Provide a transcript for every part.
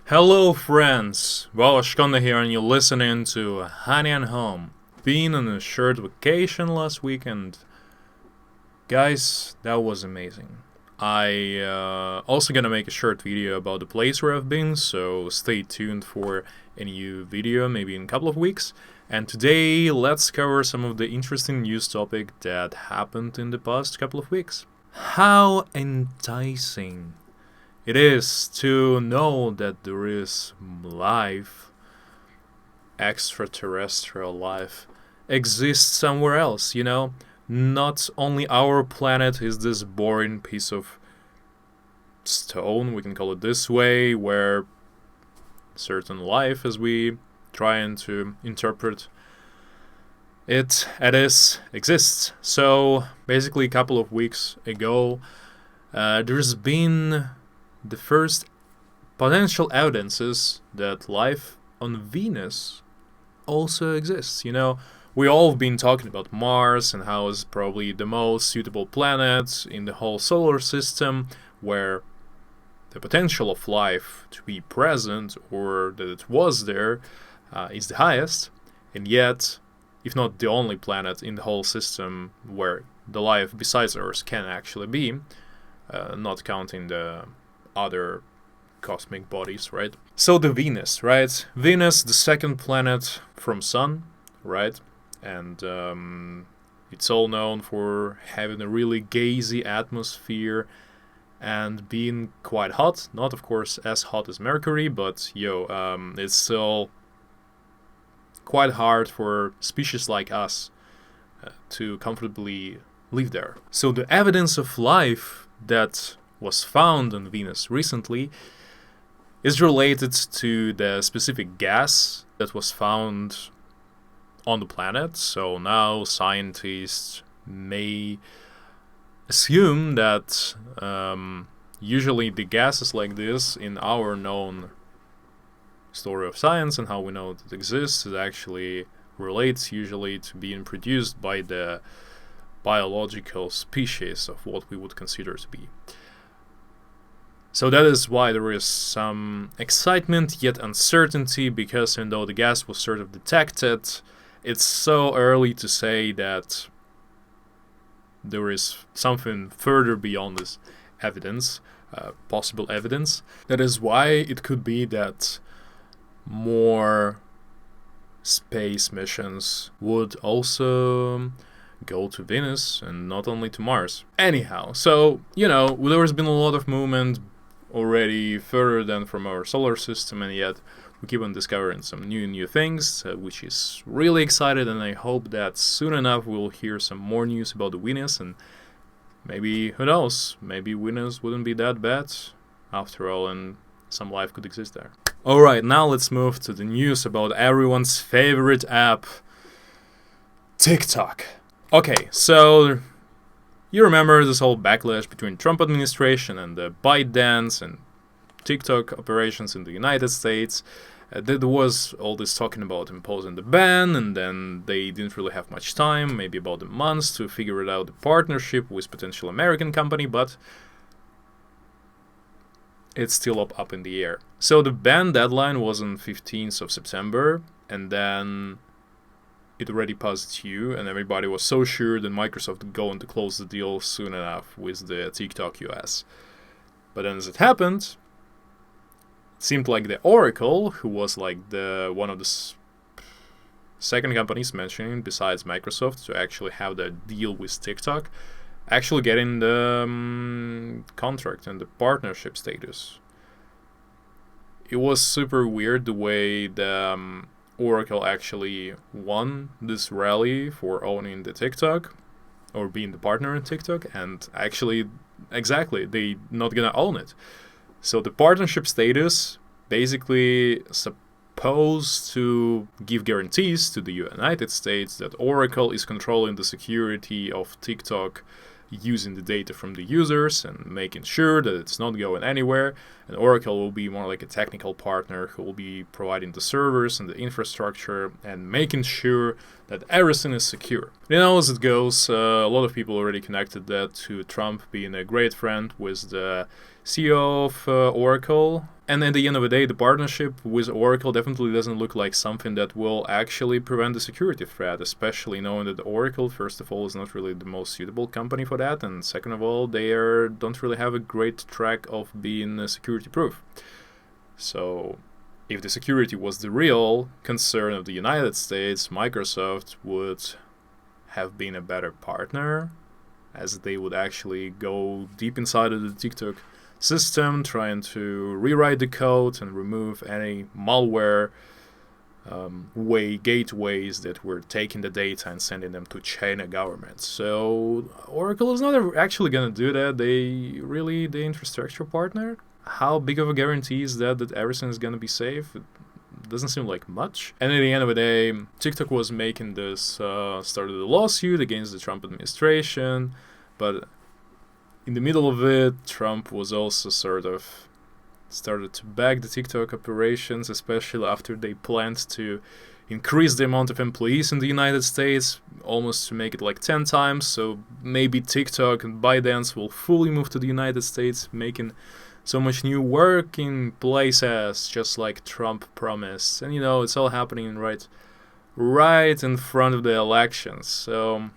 Hello friends, Ashkonda here and you're listening to Honey and Home. Been on a short vacation last weekend. Guys, that was amazing. I also gonna make a short video about the place where I've been, so stay tuned for a new video maybe in a couple of weeks. And today let's cover some of the interesting news topic that happened in the past couple of weeks. How enticing it is to know that there is life, extraterrestrial life, exists somewhere else, Not only our planet is this boring piece of stone, we can call it this way, where certain life, as we trying to interpret it exists. So basically a couple of weeks ago, there's been the first potential evidences that life on Venus also exists. We all have been talking about Mars and how it's probably the most suitable planet in the whole solar system where the potential of life to be present or that it was there is the highest. And yet, if not the only planet in the whole system where the life besides Earth can actually be, not counting the other cosmic bodies, right? So the Venus, right? Venus, the second planet from Sun, right? And it's all known for having a really gazy atmosphere and being quite hot. Not, of course, as hot as Mercury, but it's still quite hard for species like us to comfortably live there. So the evidence of life that was found on Venus recently is related to the specific gas that was found on the planet. So now scientists may assume that usually the gases like this in our known story of science and how we know it exists, it actually relates usually to being produced by the biological species of what we would consider to be. So that is why there is some excitement yet uncertainty, because even though the gas was sort of detected, it's so early to say that there is something further beyond this evidence, possible evidence. That is why it could be that more space missions would also go to Venus and not only to Mars. Anyhow, so, there has been a lot of movement already further than from our solar system, and yet we keep on discovering some new things, which is really excited, and I hope that soon enough we'll hear some more news about the Venus, and maybe, who knows, maybe Venus wouldn't be that bad after all, and some life could exist there. Alright, now let's move to the news about everyone's favorite app, TikTok. Okay, so you remember this whole backlash between Trump administration and the ByteDance and TikTok operations in the United States. There was all this talking about imposing the ban, and then they didn't really have much time, maybe about a month, to figure it out, the partnership with potential American company, but it's still up in the air. So the ban deadline was on 15th of September, and then it already passed due, and everybody was so sure that Microsoft would go on to close the deal soon enough with the TikTok US. But then as it happened, it seemed like the Oracle, who was like the one of the second companies mentioned besides Microsoft to actually have that deal with TikTok, actually getting the contract and the partnership status. It was super weird the way the Oracle actually won this rally for owning the TikTok or being the partner in TikTok, and actually, exactly, they not gonna own it. So the partnership status basically supposed to give guarantees to the United States that Oracle is controlling the security of TikTok using the data from the users and making sure that it's not going anywhere, and Oracle will be more like a technical partner who will be providing the servers and the infrastructure and making sure that everything is secure. As it goes, a lot of people already connected that to Trump being a great friend with the CEO of Oracle, And at the end of the day, the partnership with Oracle definitely doesn't look like something that will actually prevent the security threat, especially knowing that Oracle, first of all, is not really the most suitable company for that, and second of all, they don't really have a great track of being security proof. So if the security was the real concern of the United States, Microsoft would have been a better partner, as they would actually go deep inside of the TikTok system, trying to rewrite the code and remove any malware gateways that were taking the data and sending them to China government. So Oracle is not actually going to do that. They really the infrastructure partner. How big of a guarantee is that everything is going to be safe? It doesn't seem like much. And at the end of the day, TikTok was making this, started a lawsuit against the Trump administration, but in the middle of it, Trump was also sort of started to back the TikTok operations, especially after they planned to increase the amount of employees in the United States, almost to make it like 10 times. So maybe TikTok and ByteDance will fully move to the United States, making so much new working places, just like Trump promised. And it's all happening right in front of the elections. So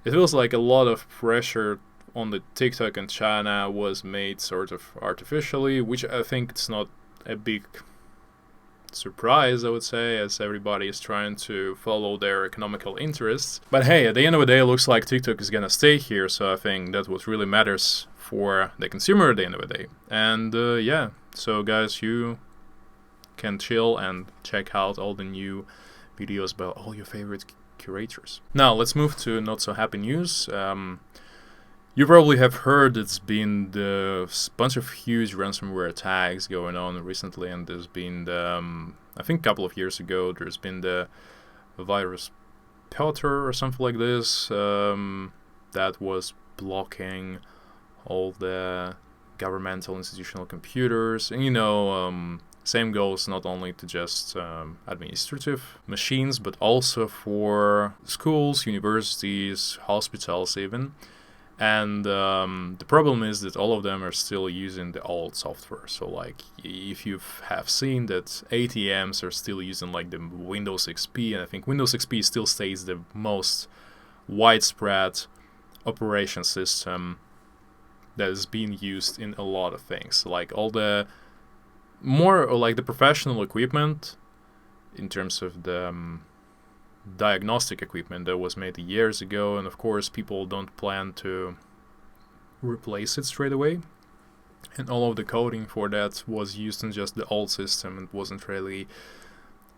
it feels like a lot of pressure on the TikTok and China was made sort of artificially, which I think it's not a big surprise, I would say, as everybody is trying to follow their economical interests. But hey, at the end of the day, it looks like TikTok is gonna stay here, so I think that's what really matters for the consumer at the end of the day. And yeah, so guys, you can chill and check out all the new videos about all your favorite curators. Now, let's move to not so happy news. You probably have heard it's been the bunch of huge ransomware attacks going on recently, and there's been I think a couple of years ago, there's been the virus Piotr or something like this that was blocking all the governmental institutional computers. And same goes not only to just administrative machines, but also for schools, universities, hospitals even. And the problem is that all of them are still using the old software. So like if you have seen that ATMs are still using like the Windows XP, and I think Windows XP still stays the most widespread operation system that is being used in a lot of things. Like all the more or like the professional equipment in terms of the diagnostic equipment that was made years ago, and of course people don't plan to replace it straight away, and all of the coding for that was used in just the old system and wasn't really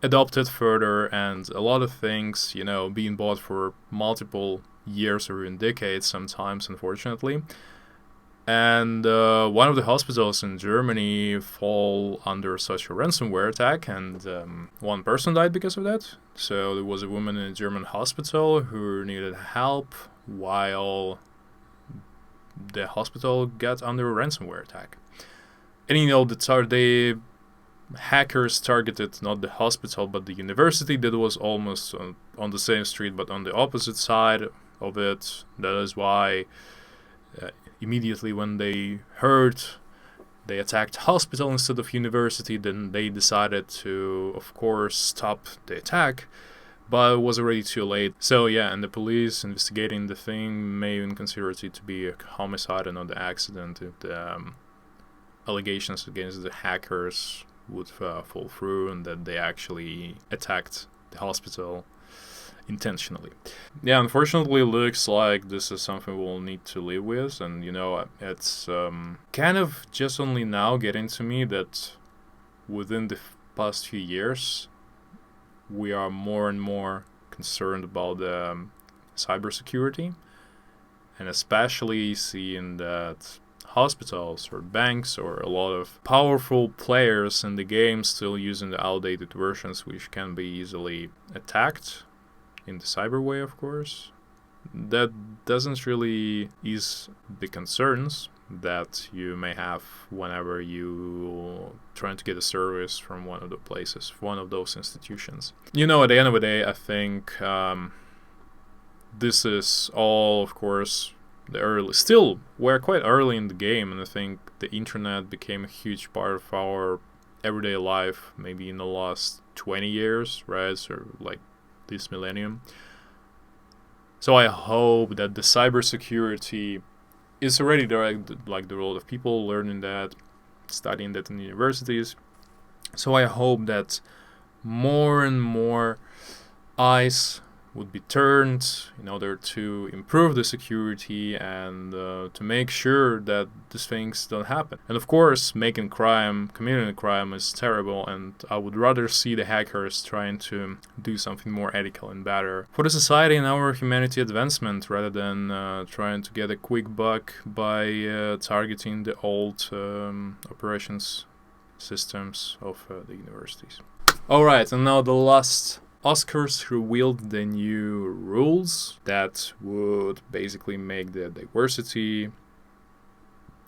adopted further, and a lot of things being bought for multiple years or even decades sometimes, unfortunately. And one of the hospitals in Germany fall under such a ransomware attack, and one person died because of that. So there was a woman in a German hospital who needed help while the hospital got under a ransomware attack. And the hackers targeted not the hospital but the university that was almost on the same street but on the opposite side of it. That is why immediately when they heard they attacked hospital instead of university, then they decided to, of course, stop the attack, but it was already too late. So yeah, and the police investigating the thing may even consider it to be a homicide and not the accident if the allegations against the hackers would fall through and that they actually attacked the hospital intentionally. Yeah, unfortunately, it looks like this is something we'll need to live with, and it's kind of just only now getting to me that within the past few years we are more and more concerned about the cybersecurity, and especially seeing that hospitals or banks or a lot of powerful players in the game still using the outdated versions, which can be easily attacked in the cyber way, of course. That doesn't really ease the concerns that you may have whenever you trying to get a service from one of the places, one of those institutions. At the end of the day, I think this is all, of course, we're quite early in the game, and I think the internet became a huge part of our everyday life maybe in the last 20 years, right? So like this millennium. So I hope that the cybersecurity is already there, like the role of people learning that, studying that in universities. So I hope that more and more eyes would be turned in order to improve the security and to make sure that these things don't happen. And of course, committing crime is terrible, and I would rather see the hackers trying to do something more ethical and better for the society and our humanity advancement, rather than trying to get a quick buck by targeting the old operations systems of the universities. Alright, and now the last. Oscars revealed the new rules that would basically make the diversity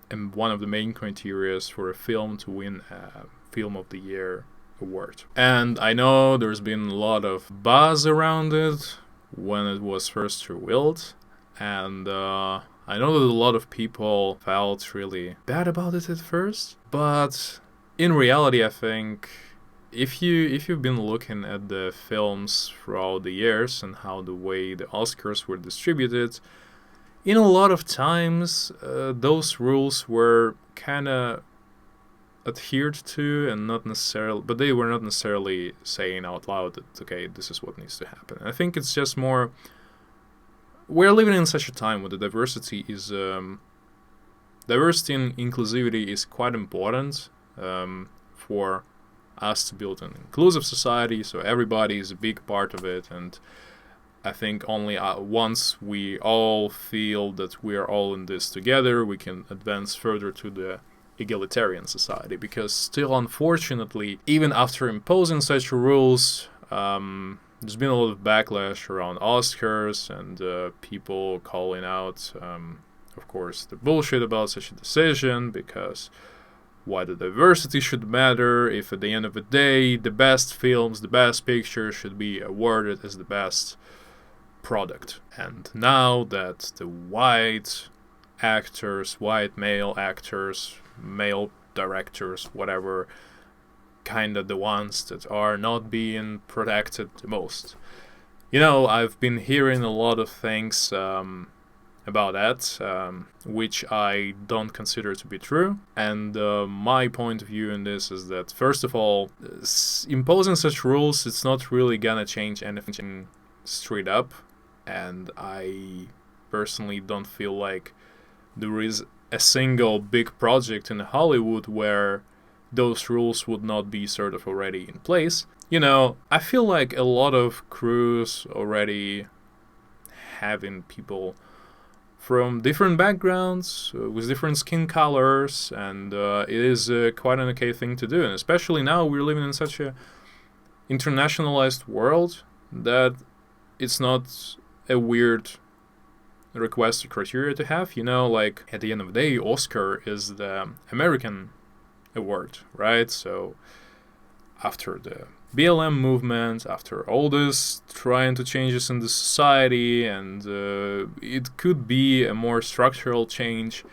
and one of the main criteria for a film to win a Film of the Year award. And I know there's been a lot of buzz around it when it was first revealed, and I know that a lot of people felt really bad about it at first, but in reality I think if you've been looking at the films throughout the years and how the way the Oscars were distributed, in a lot of times those rules were kind of adhered to, and not necessarily, but they were not necessarily saying out loud that okay, this is what needs to happen. And I think it's just more we're living in such a time where the diversity and inclusivity is quite important for us to build an inclusive society, so everybody is a big part of it. And I think only once we all feel that we are all in this together, we can advance further to the egalitarian society. Because still, unfortunately, even after imposing such rules, there's been a lot of backlash around Oscars and people calling out, of course, the bullshit about such a decision, because why the diversity should matter if at the end of the day the best films, the best pictures should be awarded as the best product. And now that the white male actors, male directors, whatever, kind of the ones that are not being protected the most. You know, I've been hearing a lot of things about that, which I don't consider to be true. And my point of view in this is that, first of all, imposing such rules, it's not really gonna change anything straight up. And I personally don't feel like there is a single big project in Hollywood where those rules would not be sort of already in place. You know, I feel like a lot of crews already having people from different backgrounds, with different skin colors, and it is quite an okay thing to do. And especially now we're living in such a internationalized world that it's not a weird request or criteria to have. You know, like at the end of the day, Oscar is the American award, right? So after the BLM movement, after all this trying to changes in the society, and it could be a more structural change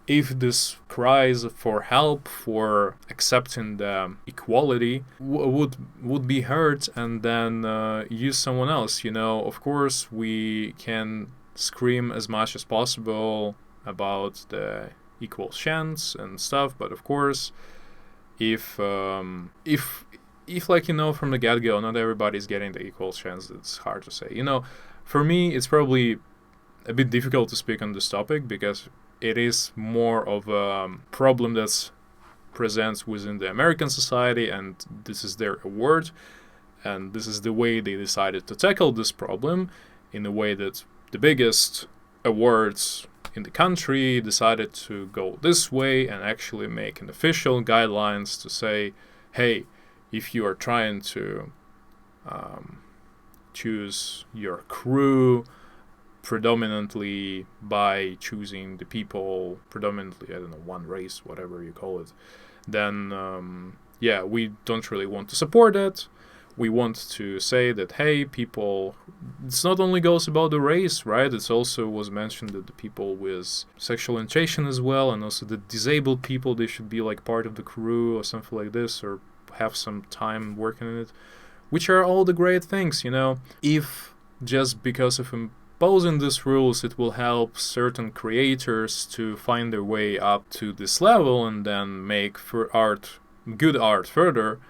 if this cries for help, for accepting the equality would be heard, and then use someone else. You know, of course we can scream as much as possible about the equal chance and stuff, but of course if like, you know, from the get-go, not everybody's getting the equal chance, it's hard to say. You know, for me, it's probably a bit difficult to speak on this topic because it is more of a problem that's presents within the American society, and this is their award, and this is the way they decided to tackle this problem, in a way that the biggest awards in the country decided to go this way and actually make an official guidelines to say, hey, if you are trying to choose your crew predominantly by choosing the people predominantly, I don't know, one race, whatever you call it, then yeah, we don't really want to support that. we want to say that, hey, people, it's not only goes about the race, right? It's also was mentioned that the people with sexual orientation as well, and also the disabled people, they should be like part of the crew or something like this, or have some time working in it, which are all the great things, you know. If just because of imposing these rules, it will help certain creators to find their way up to this level and then make for good art further,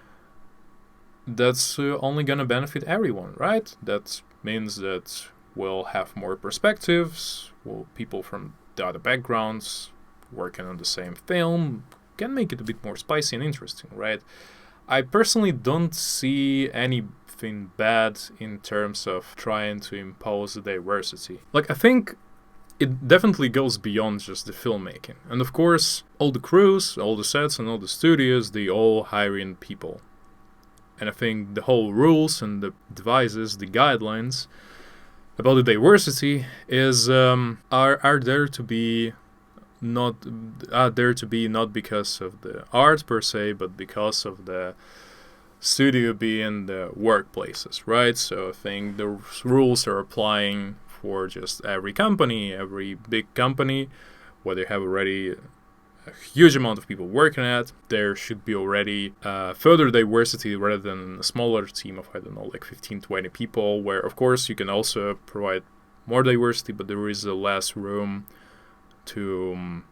that's only gonna benefit everyone, right? That means that we'll have more perspectives, people from the other backgrounds working on the same film can make it a bit more spicy and interesting, right? I personally don't see anything bad in terms of trying to impose diversity. Like, I think it definitely goes beyond just the filmmaking. And of course, all the crews, all the sets, and all the studios, they all hire in people. And I think the whole rules and the devices, the guidelines about the diversity is are there to be not because of the art per se, but because of the studio being the workplaces, right? So I think the rules are applying for just every company, every big company, where they have already a huge amount of people working at. There should be already further diversity rather than a smaller team of, I don't know, like 15, 20 people, where of course you can also provide more diversity, but there is less room to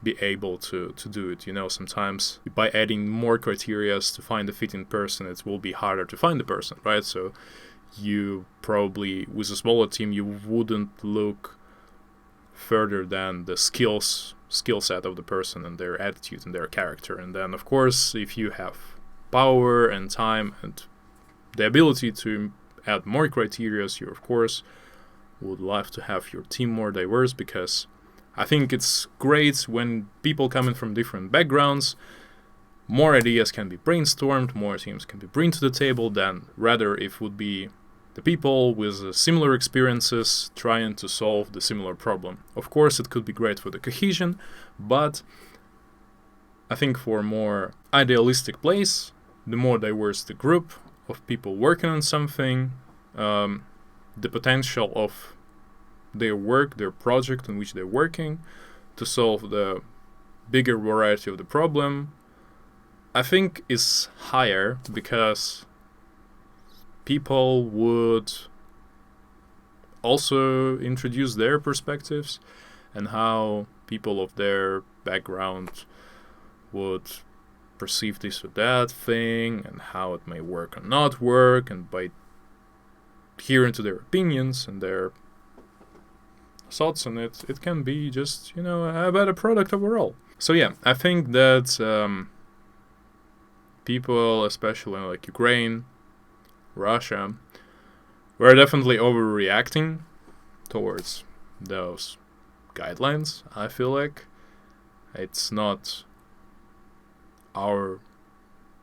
be able to do it. You know, sometimes by adding more criteria to find a fitting person, it will be harder to find the person, right? So you probably, with a smaller team, you wouldn't look further than the skill set of the person and their attitude and their character. And then, of course, if you have power and time and the ability to add more criteria, you, of course, would love to have your team more diverse, because I think it's great when people coming from different backgrounds, more ideas can be brainstormed, more teams can be brought to the table, than rather if it would be the people with similar experiences trying to solve the similar problem. Of course, it could be great for the cohesion, but I think for a more idealistic place, the more diverse the group of people working on something, the potential of their work, their project in which they're working, to solve the bigger variety of the problem, I think is higher, because people would also introduce their perspectives and how people of their background would perceive this or that thing and how it may work or not work, and by adhering to their opinions and their thoughts on it, it can be just, you know, a better product overall. So yeah, I think that people, especially like Ukraine, Russia, were definitely overreacting towards those guidelines. I feel like it's not our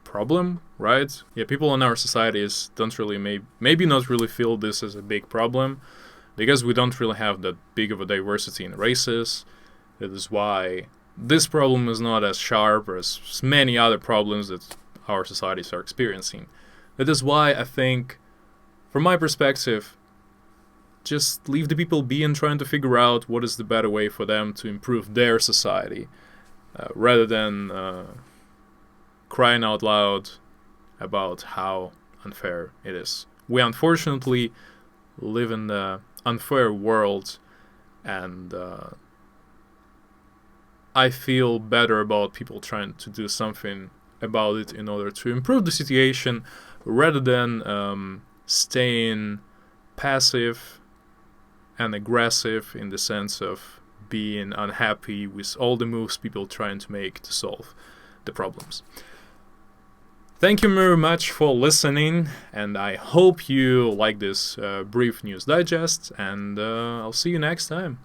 problem, right? Yeah, people in our societies don't really, maybe not really feel this as a big problem, because we don't really have that big of a diversity in races. That is why this problem is not as sharp as many other problems that our societies are experiencing. That is why I think, from my perspective, just leave the people be and trying to figure out what is the better way for them to improve their society, rather than crying out loud about how unfair it is. We unfortunately live in the unfair world, and I feel better about people trying to do something about it in order to improve the situation, rather than staying passive and aggressive in the sense of being unhappy with all the moves people trying to make to solve the problems. Thank you very much for listening, and I hope you like this brief news digest, and I'll see you next time.